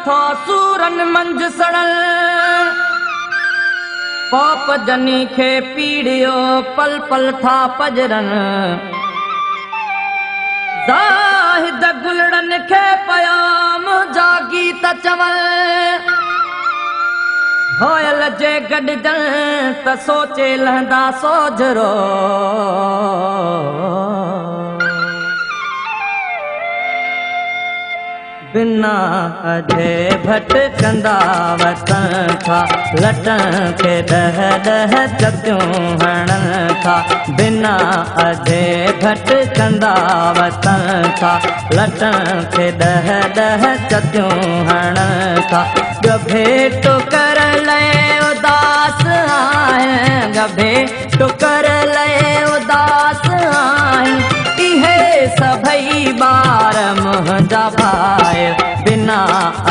थो सूरन मंझ सड़ल पाप जनी खे पीड़ियो पल पल था पजरन ज़ाहिद गुलड़न खे पयाम जागी त चवल होयल जे गॾजन त सोचे लहंदा सोजरो बिना अजे भटकंदा वतन था लटन के दह दह चतियूं हणन था बिना अजे भटकंदा वतन था लटन के दह दह चतियूं हणन था गभे तो कर ले उदास आए गभे तो कर ले उदास आए इहे सभई बार मुंहिंजा भाई बिना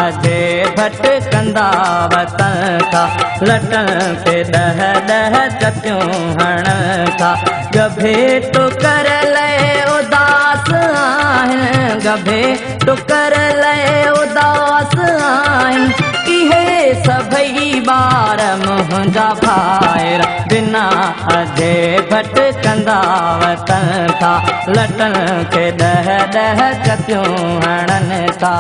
अजे भटकंदा वतन था लटन ते दह दह चतियूं हणन था गभे तो कर ले उदास आहिनि गभे तो कर ले उदास आहिनि इहे सभई बार मुंहिंजा भाइर बिना अजे भटकंदा वतन था लटन के दह दह चतियूं हणन था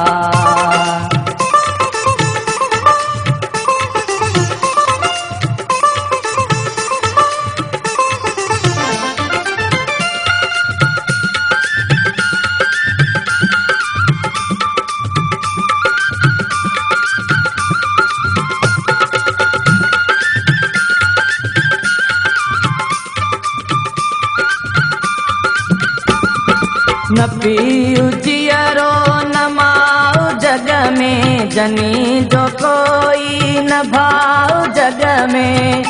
न पीऊ जियरो न माऊ जग में जनी जो कोई न भाऊ जग में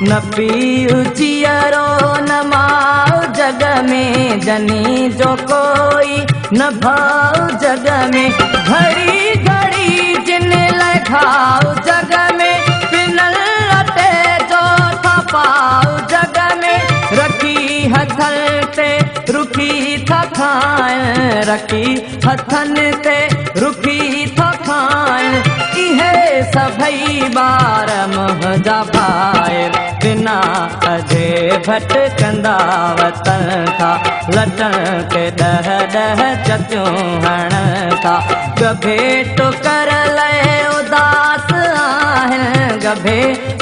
न पीऊ जियरो न माऊ जग में जनी जो कोई न भाऊ जग में घड़ी घड़ी जिन लखाऊ जग में पिनल अटे जो था पाऊ जग में रखी हथन ते रुखी था खाएं रखी हथन ते रुखी था खाएं इहे सभई बार मुंहिंजा भाइर बिना अजे भटकंदा वतन था लटन के दह दह चतियूं हणन था गभे तो कर ले उदास आहिनि गभे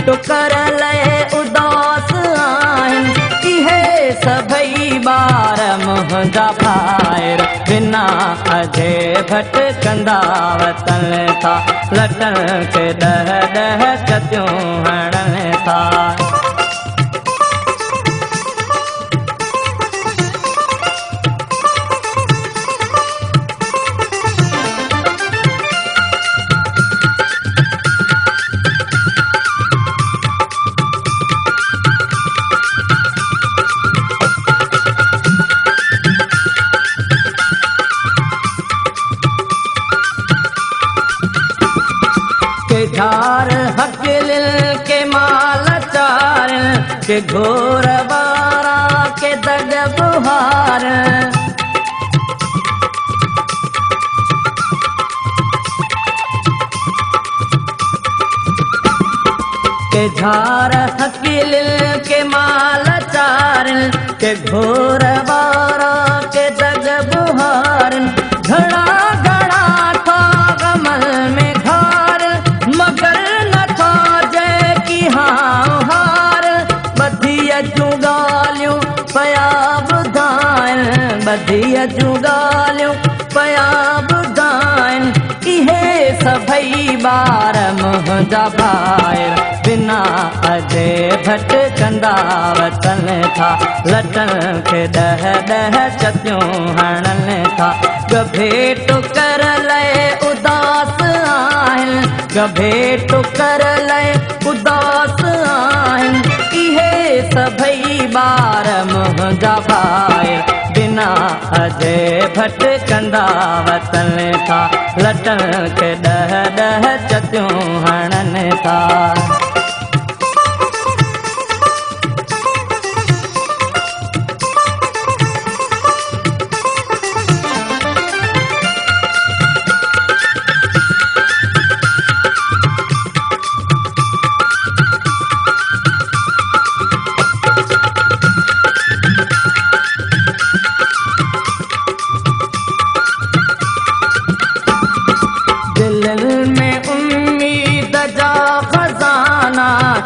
तो कर ले उदास आहिनि इहे सभई बार मुंहिंजा भाइर बिना अजे भटकंदा वतन था लटन के दह दह चतियूं हणन था झार हकिल के माल चार के घोर बारा के दग बुहार के झार हकिल के माल चार के घोर बारा के दग बुहार घड़ा घड़ा था गमल में मगर न था जय की हार बधिया जूं ॻाल्हियूं पया ॿुधाइनि बधिया जूं ॻाल्हियूं पया ॿुधाइनि इहे सभई बार मुंहिंजा भाइर बिना अजे भटकंदा वतन था लटन के दह दह चतियूं हणन था गभे तो कर ले उदास आहिनि गभे तो कर ले उदास आहिनि इहे सभई बार मुंहिंजा भाइर बिना अजे भटकंदा वतन था लटन के दह दह चतियूं हणन था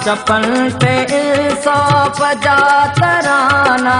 चपन ते इंसाफ जा तराना।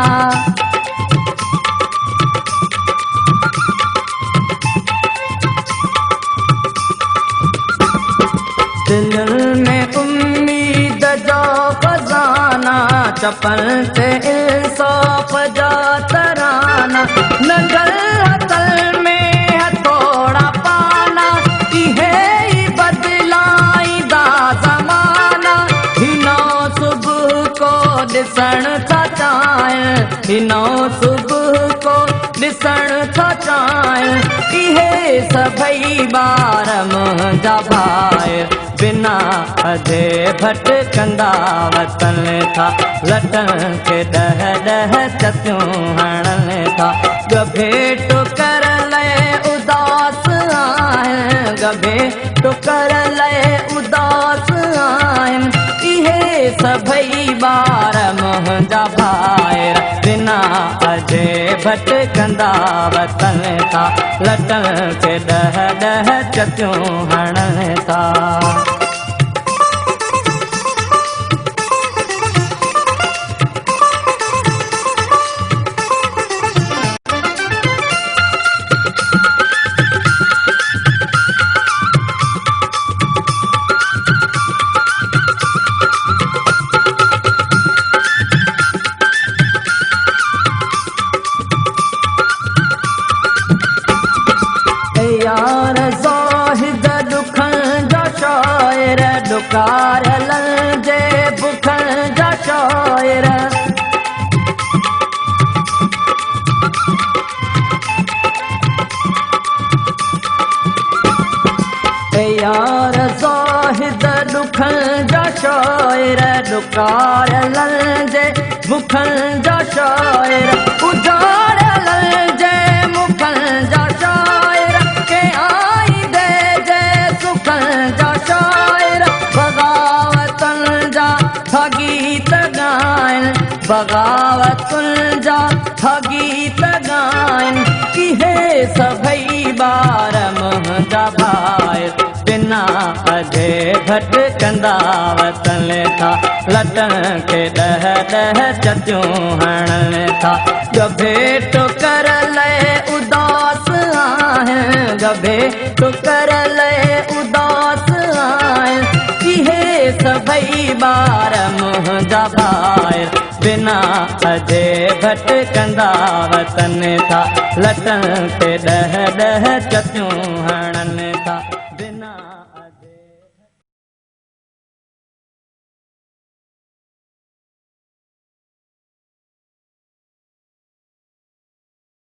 दिल में उम्मीद जो खजाना, चपन ते इंसाफ जा तराना। नंगल अकल में है थोड़ा पाना, इहे ही बदलाईंदा ज़माना। हिनो सुबह को ॾिसण था चाहिनि, हिनो सुबह को ॾिसण था चाहिनि। इहे सभई ॿार मुंहिंजा भाई, बिना अधे भटकंदा वतन था। लटन के ॾह ॾह चतियूं हणनि था। गभे टुकर लए उदास आहिनि, गभे टुकर लए उदास आहिनि। इहे सभई ॿार मुंहिंजा भाई, बिना अधे भटकंदा वतन था। लटन के ॾह ॾह चतियूं हणनि था। यार ज़ाहिद दुखन जा शायर, डुकारलन जे बुखन जा शायर। यार ज़ाहिद दुखन जा शायर, डुकारलन जे बुखन जा शायर। उजाड़लन जे मुखन जा शायर, के आई दे जे सुखन जा शायर। बगावतन जा था गीत गाइन, बगावतन जा था गीत गाइन। इहे सभई ॿार मुंहिंजा भाई, बिना अधे भटकंदा वतन था। लटन के ॾह ॾह चतियूं हणनि था। गभे टुकर लए उदास आहिनि, गभे टुकर लए उदास आहिनि। इहे सभई ॿार मुंहिंजा भाई, बिना अधे भटकंदा वतन था। लटन के ॾह ॾह चतियूं हणनि